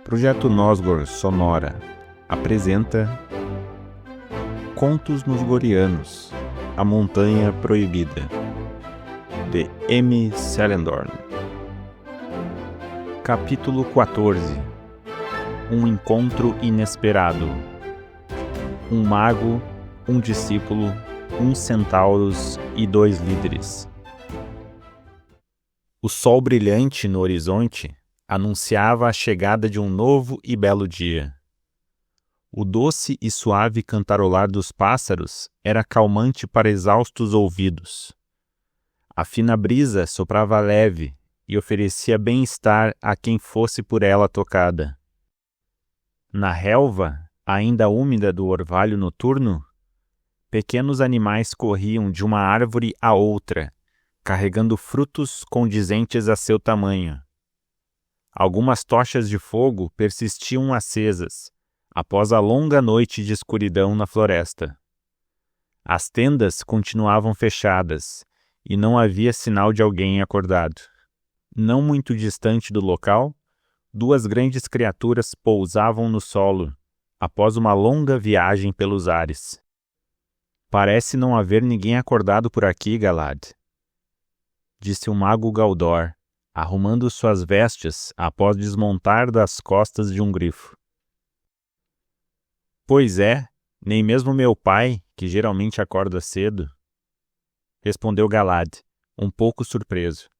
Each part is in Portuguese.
Projeto Nosgor Sonora apresenta Contos Nosgorianos, A Montanha Proibida, de M. Selendorn. Capítulo 14. Um encontro inesperado. Um mago, um discípulo, centauros e 2 líderes. O sol brilhante no horizonte anunciava a chegada de um novo e belo dia. O doce e suave cantarolar dos pássaros era calmante para exaustos ouvidos. A fina brisa soprava leve e oferecia bem-estar a quem fosse por ela tocada. Na relva, ainda úmida do orvalho noturno, pequenos animais corriam de uma árvore a outra, carregando frutos condizentes a seu tamanho. Algumas tochas de fogo persistiam acesas, após a longa noite de escuridão na floresta. As tendas continuavam fechadas, e não havia sinal de alguém acordado. Não muito distante do local, 2 grandes criaturas pousavam no solo, após uma longa viagem pelos ares. "Parece não haver ninguém acordado por aqui, Galad", disse o mago Galdor, arrumando suas vestes após desmontar das costas de um grifo. "Pois é, nem mesmo meu pai, que geralmente acorda cedo", respondeu Galad, um pouco surpreso.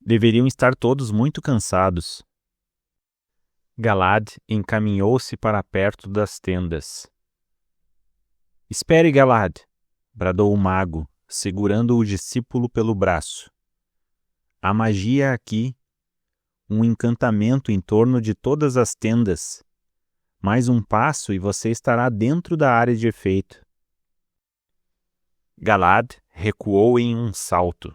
"Deveriam estar todos muito cansados." Galad encaminhou-se para perto das tendas. "Espere, Galad", bradou o mago, segurando o discípulo pelo braço. "Há magia aqui, um encantamento em torno de todas as tendas. Mais um passo e você estará dentro da área de efeito." Galad recuou em um salto.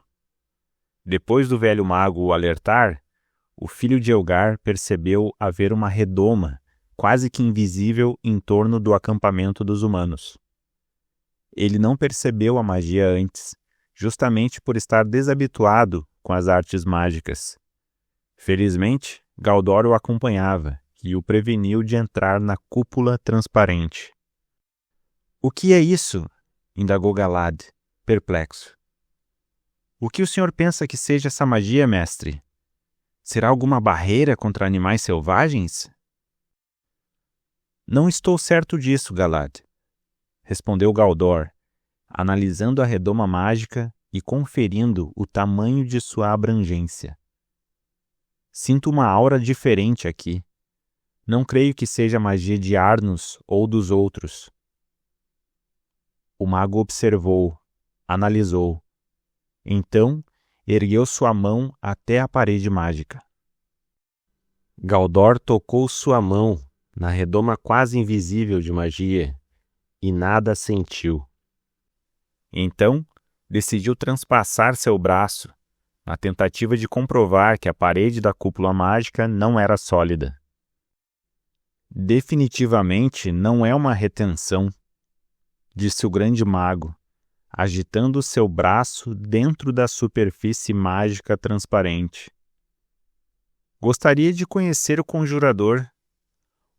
Depois do velho mago o alertar, o filho de Elgar percebeu haver uma redoma, quase que invisível, em torno do acampamento dos humanos. Ele não percebeu a magia antes, justamente por estar desabituado com as artes mágicas. Felizmente, Galdor o acompanhava e o preveniu de entrar na cúpula transparente. "O que é isso?" indagou Galad, perplexo. "O que o senhor pensa que seja essa magia, mestre? Será alguma barreira contra animais selvagens?" "Não estou certo disso, Galad", respondeu Galdor, analisando a redoma mágica e conferindo o tamanho de sua abrangência. "Sinto uma aura diferente aqui. Não creio que seja magia de Arnus ou dos outros." O mago observou, analisou. Então, ergueu sua mão até a parede mágica. Galdor tocou sua mão na redoma quase invisível de magia e nada sentiu. Então, decidiu transpassar seu braço, na tentativa de comprovar que a parede da cúpula mágica não era sólida. "Definitivamente não é uma retenção", disse o grande mago, agitando seu braço dentro da superfície mágica transparente. "Gostaria de conhecer o conjurador.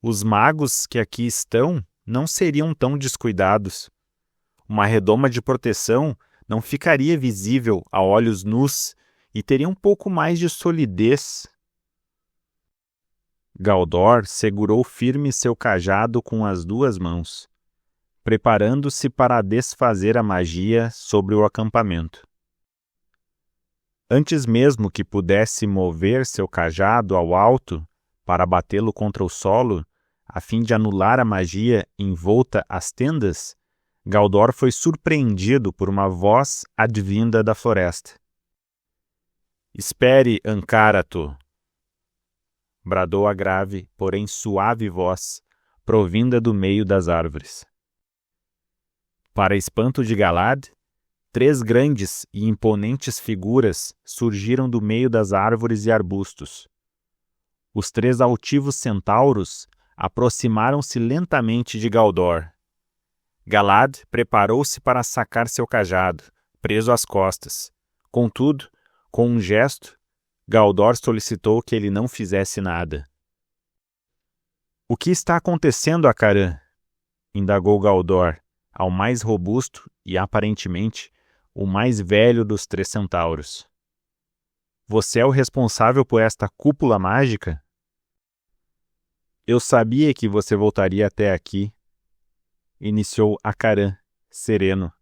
Os magos que aqui estão não seriam tão descuidados. Uma redoma de proteção não ficaria visível a olhos nus e teria um pouco mais de solidez." Galdor segurou firme seu cajado com as 2 mãos, preparando-se para desfazer a magia sobre o acampamento. Antes mesmo que pudesse mover seu cajado ao alto para batê-lo contra o solo, a fim de anular a magia envolta às tendas, Galdor foi surpreendido por uma voz advinda da floresta. "Espere, Ancarato", bradou a grave, porém suave voz, provinda do meio das árvores. Para espanto de Galad, 3 grandes e imponentes figuras surgiram do meio das árvores e arbustos. Os 3 altivos centauros aproximaram-se lentamente de Galdor. Galad preparou-se para sacar seu cajado, preso às costas. Contudo, com um gesto, Galdor solicitou que ele não fizesse nada. O que está acontecendo, Acarã? Indagou Galdor, ao mais robusto e, aparentemente, o mais velho dos 3 centauros. Você é o responsável por esta cúpula mágica? Eu sabia que você voltaria até aqui, iniciou Acarã, sereno.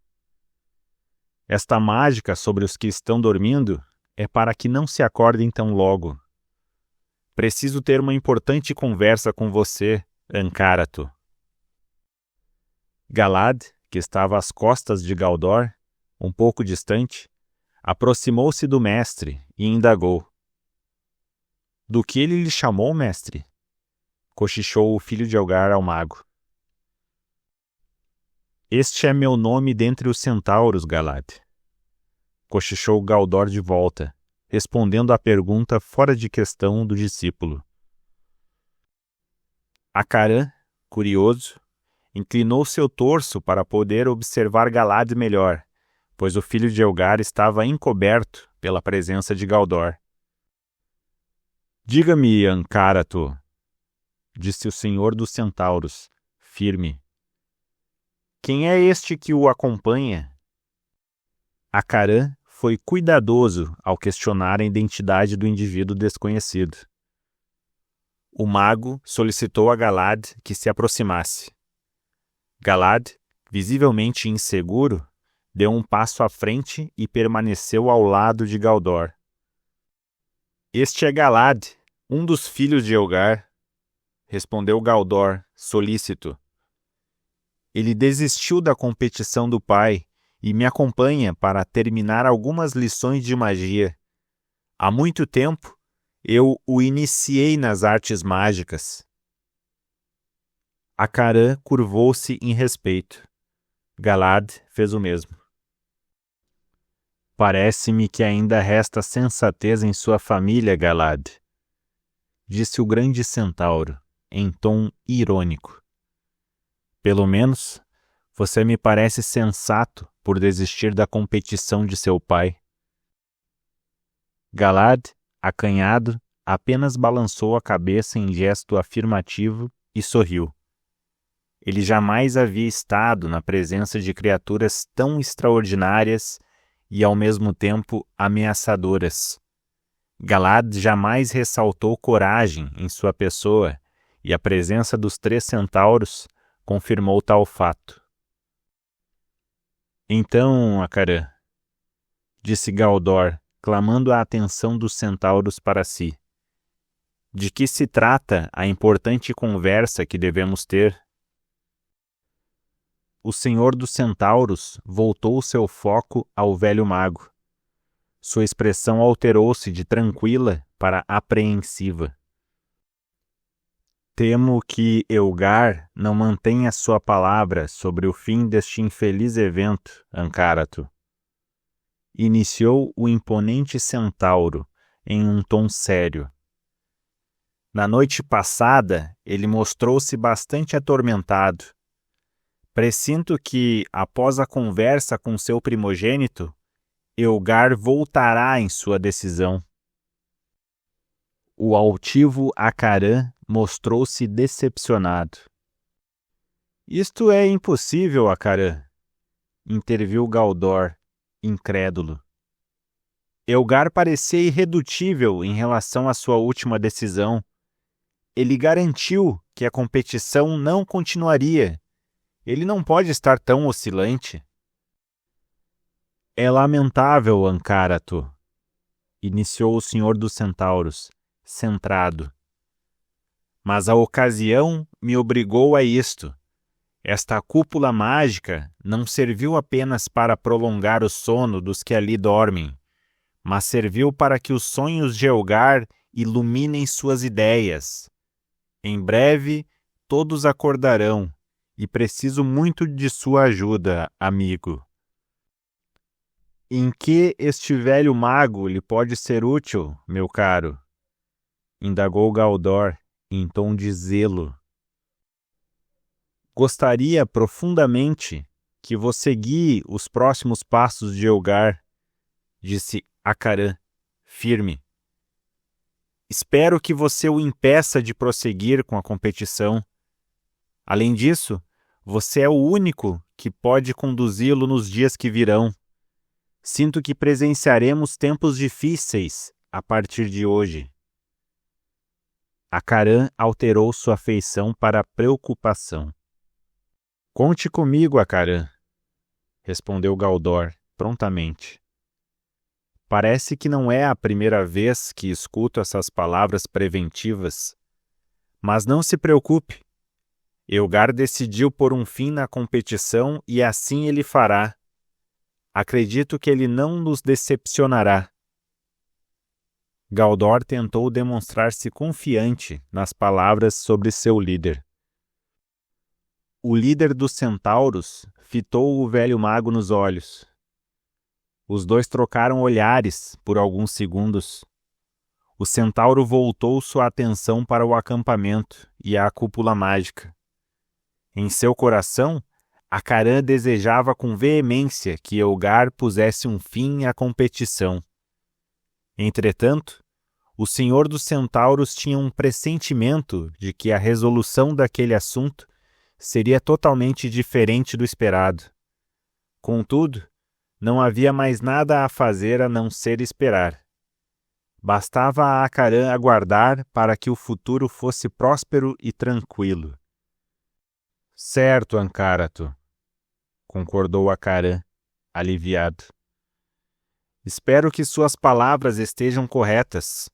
Esta mágica sobre os que estão dormindo é para que não se acordem tão logo. Preciso ter uma importante conversa com você, Ancárato. Galad, que estava às costas de Galdor, um pouco distante, aproximou-se do mestre e indagou. Do que ele lhe chamou, mestre? Cochichou o filho de Elgar ao mago. Este é meu nome dentre os centauros, Galad. Cochichou Galdor de volta, respondendo à pergunta fora de questão do discípulo. Acarã, curioso, inclinou seu torso para poder observar Galad melhor, pois o filho de Elgar estava encoberto pela presença de Galdor. Diga-me, Ancárato, disse o senhor dos centauros, firme. Quem é este que o acompanha? Acarã foi cuidadoso ao questionar a identidade do indivíduo desconhecido. O mago solicitou a Galad que se aproximasse. Galad, visivelmente inseguro, deu um passo à frente e permaneceu ao lado de Galdor. Este é Galad, um dos filhos de Elgar, respondeu Galdor, solícito. Ele desistiu da competição do pai e me acompanha para terminar algumas lições de magia. Há muito tempo, eu o iniciei nas artes mágicas. Acarã curvou-se em respeito. Galad fez o mesmo. Parece-me que ainda resta sensatez em sua família, Galad, disse o grande centauro, em tom irônico. Pelo menos, você me parece sensato por desistir da competição de seu pai. Galad, acanhado, apenas balançou a cabeça em gesto afirmativo e sorriu. Ele jamais havia estado na presença de criaturas tão extraordinárias e, ao mesmo tempo, ameaçadoras. Galad jamais ressaltou coragem em sua pessoa e a presença dos 3 centauros confirmou tal fato. Então, Acarã, disse Galdor, clamando a atenção dos centauros para si. De que se trata a importante conversa que devemos ter? O senhor dos centauros voltou seu foco ao velho mago. Sua expressão alterou-se de tranquila para apreensiva. Temo que Elgar não mantenha sua palavra sobre o fim deste infeliz evento, Ancárato. Iniciou o imponente centauro em um tom sério. Na noite passada, ele mostrou-se bastante atormentado. Pressinto que, após a conversa com seu primogênito, Elgar voltará em sua decisão. O altivo Acarã mostrou-se decepcionado. Isto é impossível, Acarã, interviu Galdor, incrédulo. Elgar parecia irredutível em relação à sua última decisão. Ele garantiu que a competição não continuaria. Ele não pode estar tão oscilante. É lamentável, Ancárato, iniciou o senhor dos centauros, centrado. Mas a ocasião me obrigou a isto. Esta cúpula mágica não serviu apenas para prolongar o sono dos que ali dormem, mas serviu para que os sonhos de Elgar iluminem suas ideias. Em breve, todos acordarão, e preciso muito de sua ajuda, amigo. Em que este velho mago lhe pode ser útil, meu caro? Indagou Galdor, em tom de zelo. Gostaria profundamente que você guie os próximos passos de Elgar, disse Acarã, firme. Espero que você o impeça de prosseguir com a competição. Além disso, você é o único que pode conduzi-lo nos dias que virão. Sinto que presenciaremos tempos difíceis a partir de hoje. Acaran alterou sua feição para preocupação. Conte comigo, Acaran, respondeu Galdor prontamente. Parece que não é a primeira vez que escuto essas palavras preventivas. Mas não se preocupe. Elgar decidiu pôr um fim na competição e assim ele fará. Acredito que ele não nos decepcionará. Galdor tentou demonstrar-se confiante nas palavras sobre seu líder. O líder dos centauros fitou o velho mago nos olhos. Os dois trocaram olhares por alguns segundos. O centauro voltou sua atenção para o acampamento e a cúpula mágica. Em seu coração, Acaran desejava com veemência que Elgar pusesse um fim à competição. Entretanto, o senhor dos centauros tinha um pressentimento de que a resolução daquele assunto seria totalmente diferente do esperado. Contudo, não havia mais nada a fazer a não ser esperar. Bastava a Acaran aguardar para que o futuro fosse próspero e tranquilo. Certo, Ancárato, concordou Acaran, aliviado. Espero que suas palavras estejam corretas.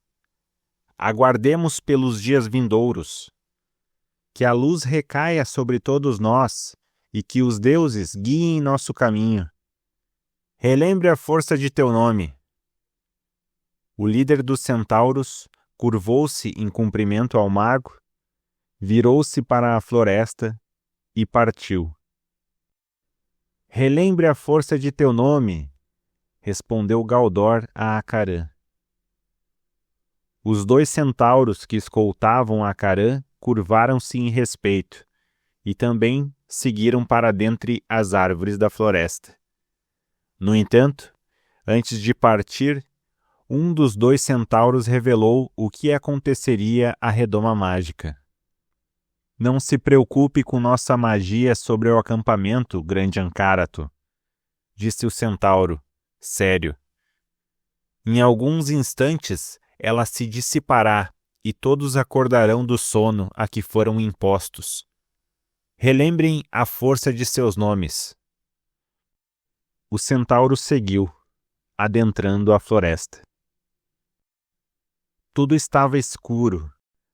Aguardemos pelos dias vindouros. Que a luz recaia sobre todos nós e que os deuses guiem nosso caminho. Relembre a força de teu nome. O líder dos centauros curvou-se em cumprimento ao mago, virou-se para a floresta e partiu. Relembre a força de teu nome, respondeu Galdor a Acaran. Os dois centauros que escoltavam Acaran curvaram-se em respeito e também seguiram para dentre as árvores da floresta. No entanto, antes de partir, um dos dois centauros revelou o que aconteceria à redoma mágica. Não se preocupe com nossa magia sobre o acampamento, grande Ancárato, disse o centauro, sério. Em alguns instantes ela se dissipará e todos acordarão do sono a que foram impostos. Relembrem a força de seus nomes. O centauro seguiu, adentrando a floresta. Tudo estava escuro,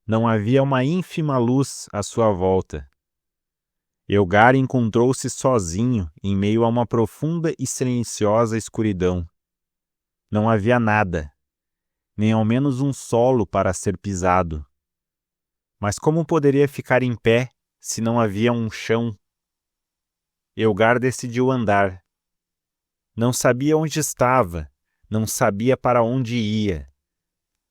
não havia uma ínfima luz à sua volta. Elgar encontrou-se sozinho em meio a uma profunda e silenciosa escuridão. Não havia nada, nem ao menos um solo para ser pisado. Mas como poderia ficar em pé se não havia um chão? Elgar decidiu andar. Não sabia onde estava, não sabia para onde ia.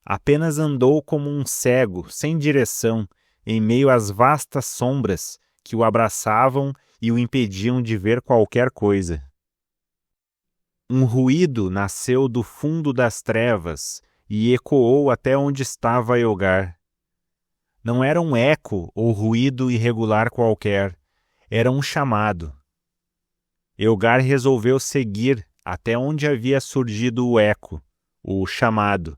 Apenas andou como um cego, sem direção, em meio às vastas sombras que o abraçavam e o impediam de ver qualquer coisa. Um ruído nasceu do fundo das trevas e ecoou até onde estava Elgar. Não era um eco ou ruído irregular qualquer, era um chamado. Elgar resolveu seguir até onde havia surgido o eco, o chamado.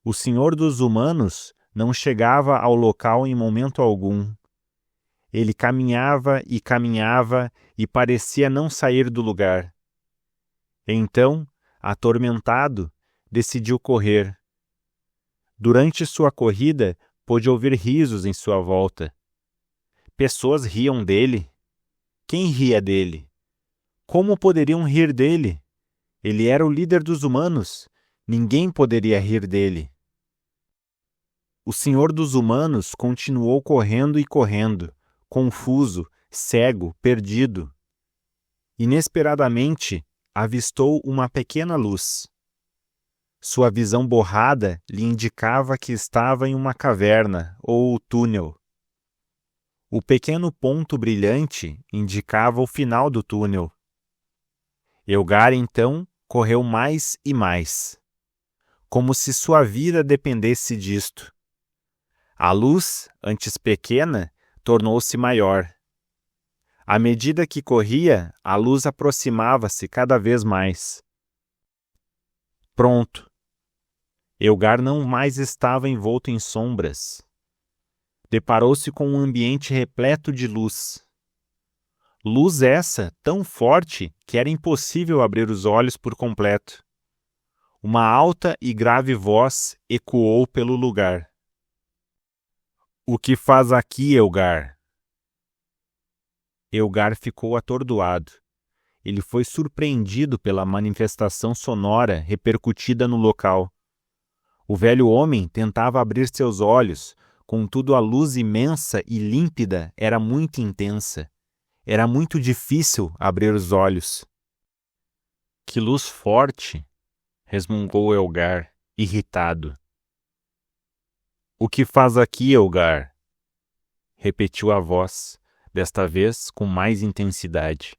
O senhor dos humanos não chegava ao local em momento algum. Ele caminhava e parecia não sair do lugar. Então, atormentado, decidiu correr. Durante sua corrida, pôde ouvir risos em sua volta. Pessoas riam dele. Quem ria dele? Como poderiam rir dele? Ele era o líder dos humanos. Ninguém poderia rir dele. O senhor dos humanos continuou correndo e correndo, confuso, cego, perdido. Inesperadamente, avistou uma pequena luz. Sua visão borrada lhe indicava que estava em uma caverna ou túnel. O pequeno ponto brilhante indicava o final do túnel. Elgar, então, correu mais e mais. como se sua vida dependesse disto. A luz, antes pequena, tornou-se maior. À medida que corria, a luz aproximava-se cada vez mais. Pronto. Elgar não mais estava envolto em sombras. Deparou-se com um ambiente repleto de luz. Luz essa tão forte que era impossível abrir os olhos por completo. Uma alta e grave voz ecoou pelo lugar. O que faz aqui, Elgar? Elgar ficou atordoado. Ele foi surpreendido pela manifestação sonora repercutida no local. O velho homem tentava abrir seus olhos, contudo a luz imensa e límpida era muito intensa. Era muito difícil abrir os olhos. Que luz forte! Resmungou Elgar, irritado. O que faz aqui, Elgar? Repetiu a voz, desta vez com mais intensidade.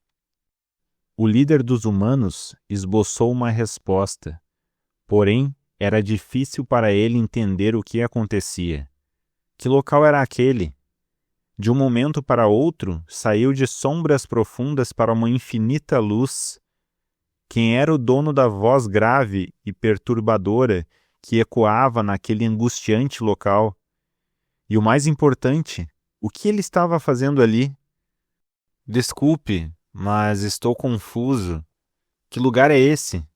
O líder dos humanos esboçou uma resposta, porém era difícil para ele entender o que acontecia. Que local era aquele? De um momento para outro, saiu de sombras profundas para uma infinita luz. Quem era o dono da voz grave e perturbadora que ecoava naquele angustiante local? E o mais importante, o que ele estava fazendo ali? Desculpe, mas estou confuso. Que lugar é esse?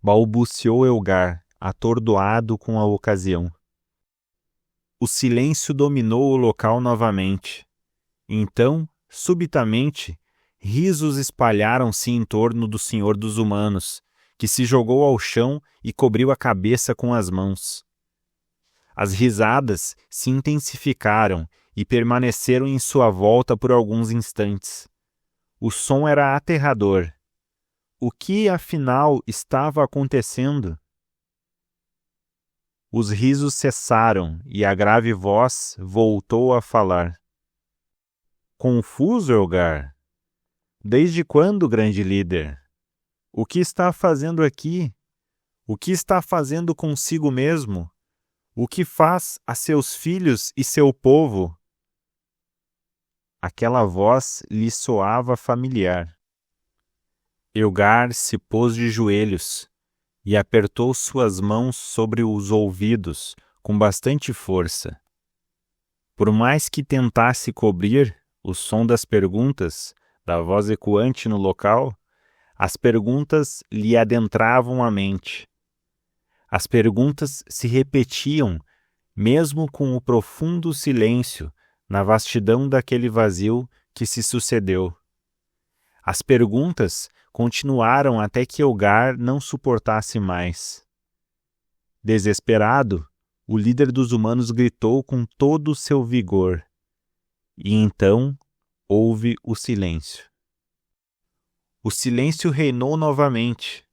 Balbuciou Elgar, atordoado com a ocasião. O silêncio dominou o local novamente. Então, subitamente, risos espalharam-se em torno do Senhor dos Humanos, que se jogou ao chão e cobriu a cabeça com as mãos. As risadas se intensificaram e permaneceram em sua volta por alguns instantes. O som era aterrador. O que, afinal, estava acontecendo? Os risos cessaram e a grave voz voltou a falar. Confuso, Elgar? Desde quando, grande líder? O que está fazendo aqui? O que está fazendo consigo mesmo? O que faz a seus filhos e seu povo? Aquela voz lhe soava familiar. Elgar se pôs de joelhos e apertou suas mãos sobre os ouvidos com bastante força. Por mais que tentasse cobrir o som das perguntas, da voz ecoante no local, as perguntas lhe adentravam a mente. As perguntas se repetiam, mesmo com o profundo silêncio, na vastidão daquele vazio que se sucedeu. As perguntas continuaram até que Elgar não suportasse mais. Desesperado, o líder dos humanos gritou com todo o seu vigor. E então houve o silêncio. O silêncio reinou novamente.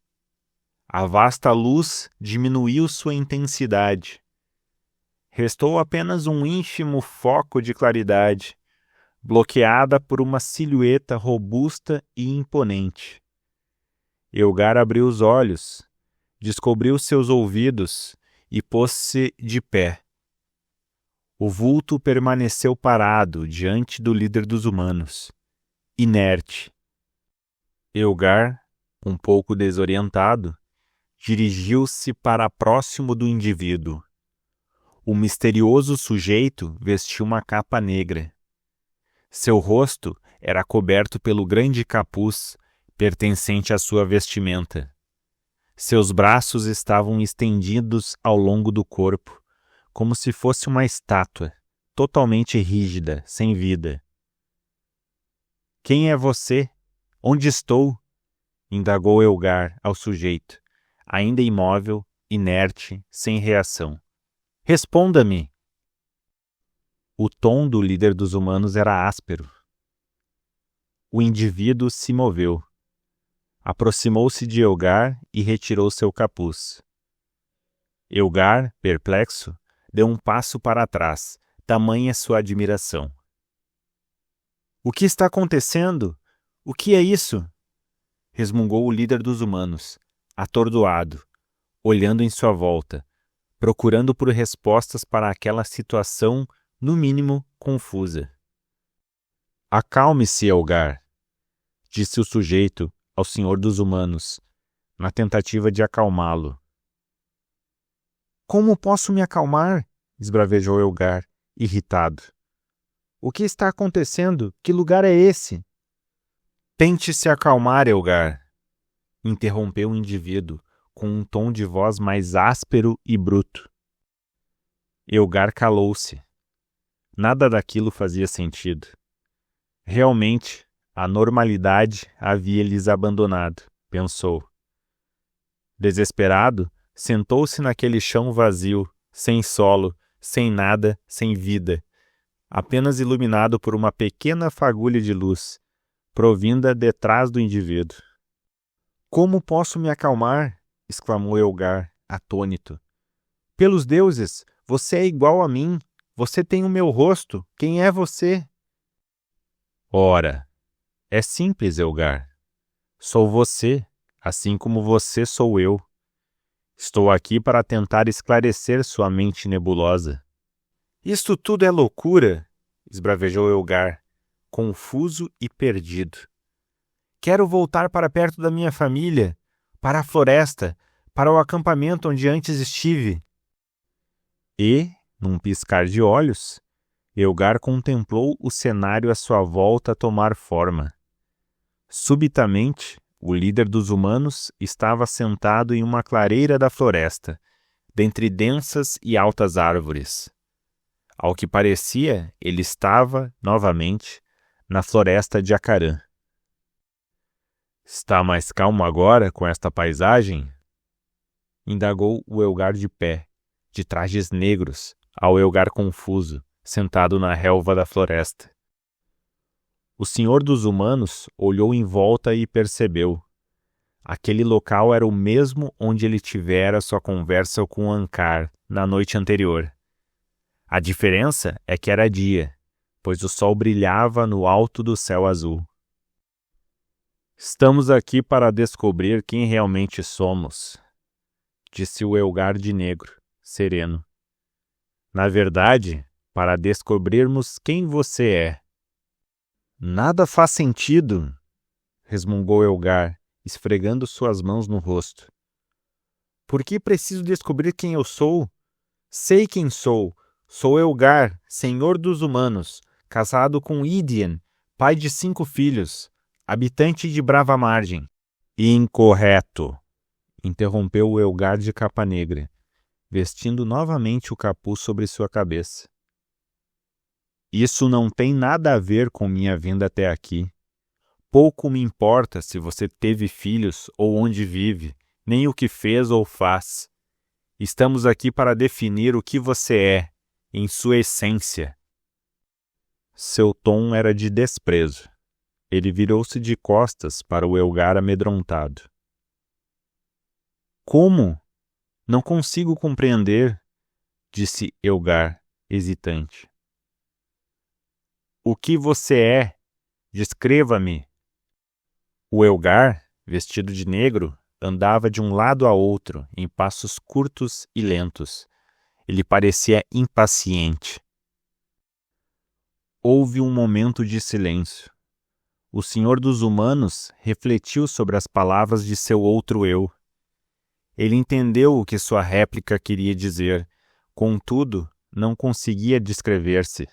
A vasta luz diminuiu sua intensidade. Restou apenas um ínfimo foco de claridade, bloqueada por uma silhueta robusta e imponente. Elgar abriu os olhos, descobriu seus ouvidos e pôs-se de pé. O vulto permaneceu parado diante do líder dos humanos, inerte. Elgar, um pouco desorientado, dirigiu-se para próximo do indivíduo. O misterioso sujeito vestia uma capa negra. Seu rosto era coberto pelo grande capuz pertencente à sua vestimenta. Seus braços estavam estendidos ao longo do corpo, como se fosse uma estátua, totalmente rígida, sem vida. Quem é você? Onde estou? Indagou Elgar ao sujeito, ainda imóvel, inerte, sem reação. Responda-me! O tom do líder dos humanos era áspero. O indivíduo se moveu. Aproximou-se de Elgar e retirou seu capuz. Elgar, perplexo, deu um passo para trás, tamanha sua admiração. O que está acontecendo? O que é isso? Resmungou o líder dos humanos, atordoado. olhando em sua volta, procurando por respostas para aquela situação, no mínimo, confusa. Acalme-se, Elgar, disse o sujeito ao senhor dos humanos, na tentativa de acalmá-lo. Como posso me acalmar? Esbravejou Elgar, irritado. O que está acontecendo? Que lugar é esse? Tente se acalmar, Elgar, interrompeu o indivíduo, com um tom de voz mais áspero e bruto. Elgar calou-se. Nada daquilo fazia sentido. Realmente, a normalidade havia lhes abandonado, pensou. Desesperado, sentou-se naquele chão vazio, sem solo, sem nada, sem vida, apenas iluminado por uma pequena fagulha de luz, provinda detrás do indivíduo. Como posso me acalmar? Exclamou Elgar, atônito. Pelos deuses, você é igual a mim. Você tem o meu rosto. Quem é você? Ora, é simples, Elgar. Sou você, assim como você sou eu. Estou aqui para tentar esclarecer sua mente nebulosa. Isto tudo é loucura, esbravejou Elgar, confuso e perdido. Quero voltar para perto da minha família, para a floresta, para o acampamento onde antes estive. E, num piscar de olhos, Elgar contemplou o cenário à sua volta tomar forma. Subitamente, o líder dos humanos estava sentado em uma clareira da floresta, dentre densas e altas árvores. Ao que parecia, ele estava, novamente, na floresta de Acarã. Está mais calmo agora com esta paisagem? Indagou o Elgar de pé, de trajes negros, ao Elgar confuso, sentado na relva da floresta. O senhor dos humanos olhou em volta e percebeu. Aquele local era o mesmo onde ele tivera sua conversa com Ankar na noite anterior. A diferença é que era dia, pois o sol brilhava no alto do céu azul. Estamos aqui para descobrir quem realmente somos, disse o Elgar de negro, sereno. Na verdade, para descobrirmos quem você é. Nada faz sentido, resmungou Elgar, esfregando suas mãos no rosto. Por que preciso descobrir quem eu sou? Sei quem sou. Sou Elgar, senhor dos humanos, casado com Idian, pai de 5 filhos, habitante de Brava Margem. Incorreto, interrompeu o Elgar de capa negra, vestindo novamente o capuz sobre sua cabeça. Isso não tem nada a ver com minha vinda até aqui. Pouco me importa se você teve filhos ou onde vive, nem o que fez ou faz. Estamos aqui para definir o que você é, em sua essência. Seu tom era de desprezo. Ele virou-se de costas para o Elgar amedrontado. Como? Não consigo compreender, disse Elgar, hesitante. O que você é? Descreva-me. O Elgar, vestido de negro, andava de um lado a outro, em passos curtos e lentos. Ele parecia impaciente. Houve um momento de silêncio. O senhor dos humanos refletiu sobre as palavras de seu outro eu. Ele entendeu o que sua réplica queria dizer, contudo, não conseguia descrever-se.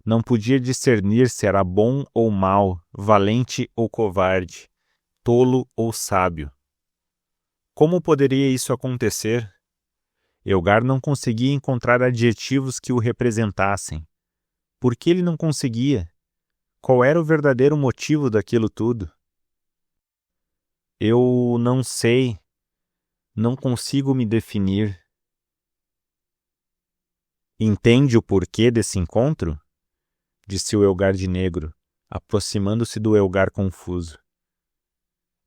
Não podia discernir se era bom ou mau, valente ou covarde, tolo ou sábio. Como poderia isso acontecer? Elgar não conseguia encontrar adjetivos que o representassem. Por que ele não conseguia? Qual era o verdadeiro motivo daquilo tudo? Eu não sei. Não consigo me definir. Entende o porquê desse encontro? Disse o Elgar de negro, aproximando-se do Elgar confuso.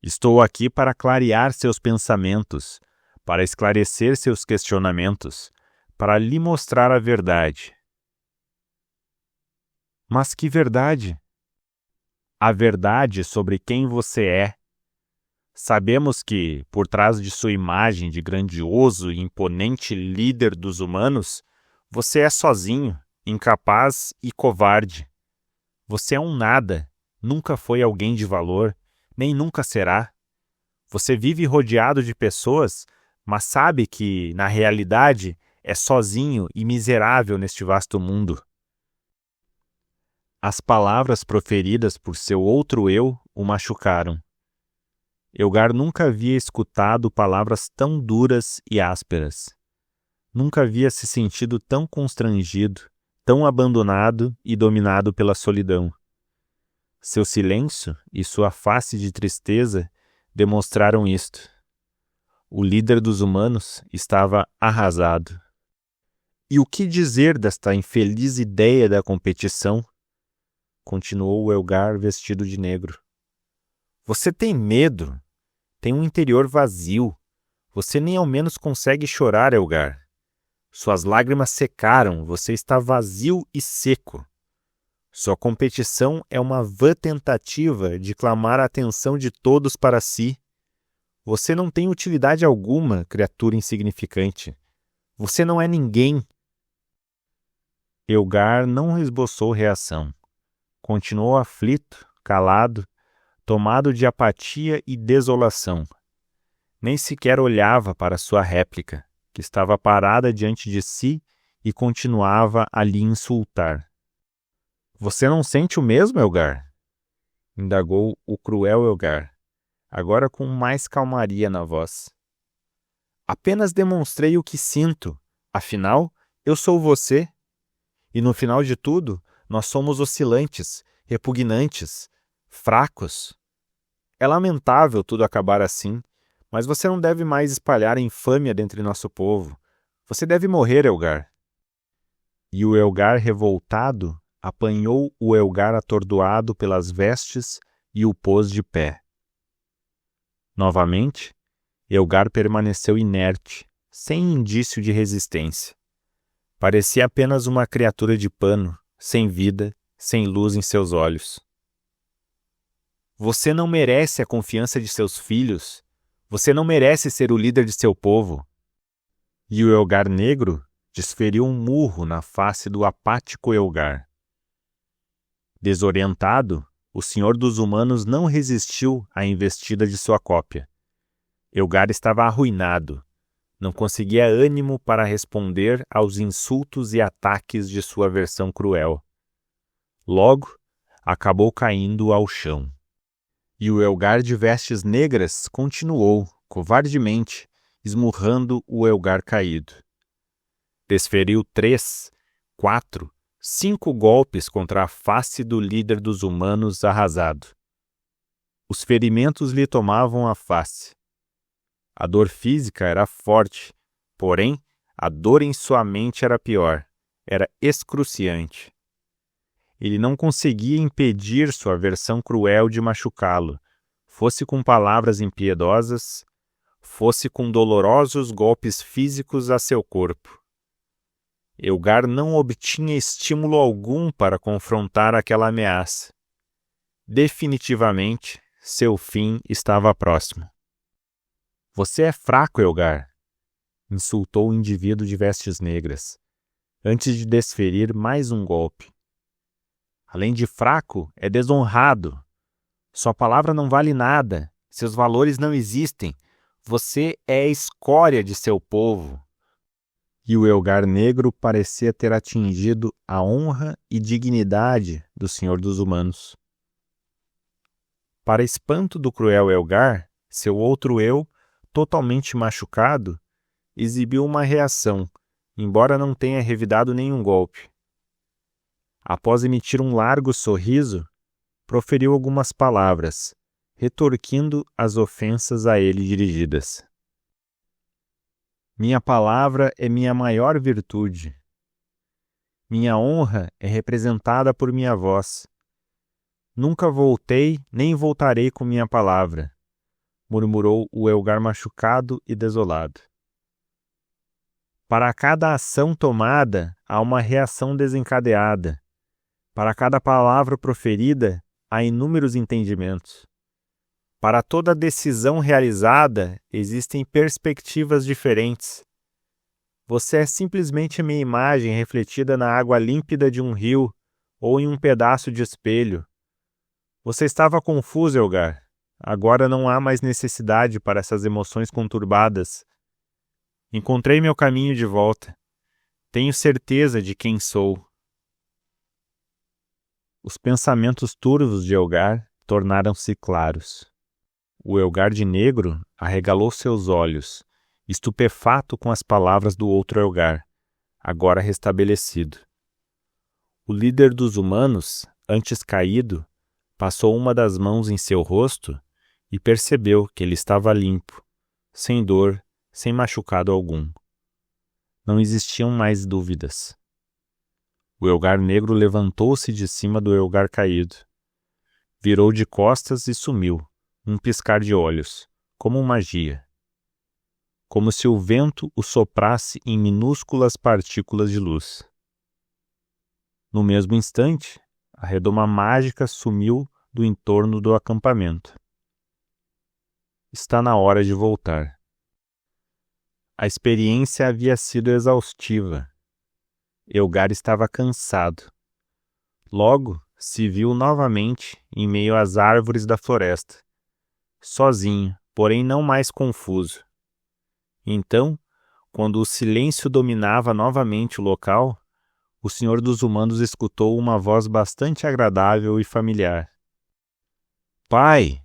Estou aqui para clarear seus pensamentos, para esclarecer seus questionamentos, para lhe mostrar a verdade. Mas que verdade? A verdade sobre quem você é, Sabemos que, por trás de sua imagem de grandioso e imponente líder dos humanos, você é sozinho, incapaz e covarde. Você é um nada, nunca foi alguém de valor, nem nunca será. Você vive rodeado de pessoas, mas sabe que, na realidade, é sozinho e miserável neste vasto mundo. As palavras proferidas por seu outro eu o machucaram. Elgar nunca havia escutado palavras tão duras e ásperas. Nunca havia se sentido tão constrangido, tão abandonado e dominado pela solidão. Seu silêncio e sua face de tristeza demonstraram isto. O líder dos humanos estava arrasado. E o que dizer desta infeliz ideia da competição? Continuou o Elgar vestido de negro. Você tem medo, tem um interior vazio. Você nem ao menos consegue chorar, Elgar. Suas lágrimas secaram, você está vazio e seco. Sua competição é uma vã tentativa de clamar a atenção de todos para si. Você não tem utilidade alguma, criatura insignificante. Você não é ninguém. Elgar não esboçou reação. Continuou aflito, calado, tomado de apatia e desolação. Nem sequer olhava para sua réplica, que estava parada diante de si e continuava a lhe insultar. Você não sente o mesmo, Elgar? Indagou o cruel Elgar, agora com mais calmaria na voz. Apenas demonstrei o que sinto, afinal, eu sou você. E no final de tudo, nós somos oscilantes, repugnantes, fracos. É lamentável tudo acabar assim, mas você não deve mais espalhar infâmia dentre nosso povo. Você deve morrer, Elgar. E o Elgar revoltado apanhou o Elgar atordoado pelas vestes e o pôs de pé. Novamente, Elgar permaneceu inerte, sem indício de resistência. Parecia apenas uma criatura de pano, sem vida, sem luz em seus olhos. Você não merece a confiança de seus filhos. Você não merece ser o líder de seu povo. E o Elgar negro desferiu um murro na face do apático Elgar. Desorientado, o senhor dos humanos não resistiu à investida de sua cópia. Elgar estava arruinado. Não conseguia ânimo para responder aos insultos e ataques de sua versão cruel. Logo, acabou caindo ao chão. E o Elgar de vestes negras continuou, covardemente, esmurrando o Elgar caído. Desferiu 3, 4, 5 golpes contra a face do líder dos humanos arrasado. Os ferimentos lhe tomavam a face. A dor física era forte, porém, a dor em sua mente era pior, era excruciante. Ele não conseguia impedir sua versão cruel de machucá-lo, fosse com palavras impiedosas, fosse com dolorosos golpes físicos a seu corpo. Elgar não obtinha estímulo algum para confrontar aquela ameaça. Definitivamente, seu fim estava próximo. Você é fraco, Elgar, insultou o indivíduo de vestes negras, antes de desferir mais um golpe. Além de fraco, é desonrado. Sua palavra não vale nada, seus valores não existem. Você é a escória de seu povo. E o Elgar negro parecia ter atingido a honra e dignidade do Senhor dos Humanos. Para espanto do cruel Elgar, seu outro eu, totalmente machucado, exibiu uma reação, embora não tenha revidado nenhum golpe. Após emitir um largo sorriso, proferiu algumas palavras, retorquindo as ofensas a ele dirigidas. Minha palavra é minha maior virtude. Minha honra é representada por minha voz. Nunca voltei nem voltarei com minha palavra, murmurou o Elgar machucado e desolado. Para cada ação tomada, há uma reação desencadeada. Para cada palavra proferida, há inúmeros entendimentos. Para toda decisão realizada, existem perspectivas diferentes. Você é simplesmente minha imagem refletida na água límpida de um rio ou em um pedaço de espelho. Você estava confuso, Elgar. Agora não há mais necessidade para essas emoções conturbadas. Encontrei meu caminho de volta. Tenho certeza de quem sou. Os pensamentos turvos de Elgar tornaram-se claros. O Elgar de negro arregalou seus olhos, estupefato com as palavras do outro Elgar, agora restabelecido. O líder dos humanos, antes caído, passou uma das mãos em seu rosto e percebeu que ele estava limpo, sem dor, sem machucado algum. Não existiam mais dúvidas. O Elgar negro levantou-se de cima do Elgar caído. Virou de costas e sumiu, um piscar de olhos, como magia. Como se o vento o soprasse em minúsculas partículas de luz. No mesmo instante, a redoma mágica sumiu do entorno do acampamento. Está na hora de voltar. A experiência havia sido exaustiva. Elgar estava cansado. Logo, se viu novamente em meio às árvores da floresta, sozinho, porém não mais confuso. Então, quando o silêncio dominava novamente o local, o Senhor dos Humanos escutou uma voz bastante agradável e familiar. "Pai!"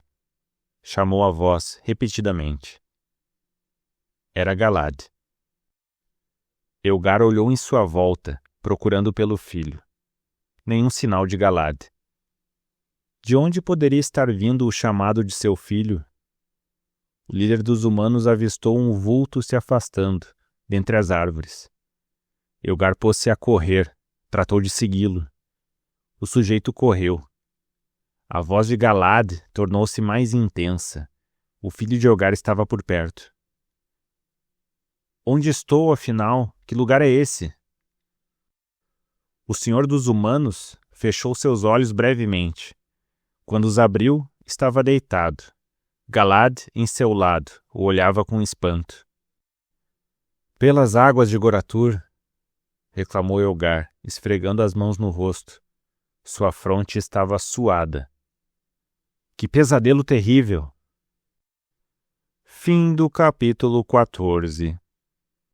chamou a voz repetidamente. Era Galad. Elgar olhou em sua volta, procurando pelo filho. Nenhum sinal de Galad. De onde poderia estar vindo o chamado de seu filho? O líder dos humanos avistou um vulto se afastando, dentre as árvores. Elgar pôs-se a correr, tratou de segui-lo. O sujeito correu. A voz de Galad tornou-se mais intensa. O filho de Elgar estava por perto. "Onde estou, afinal? Que lugar é esse?" O Senhor dos Humanos fechou seus olhos brevemente. Quando os abriu, estava deitado. Galad, em seu lado, o olhava com espanto. "Pelas águas de Goratur", reclamou Elgar, esfregando as mãos no rosto. Sua fronte estava suada. "Que pesadelo terrível!" Fim do capítulo 14.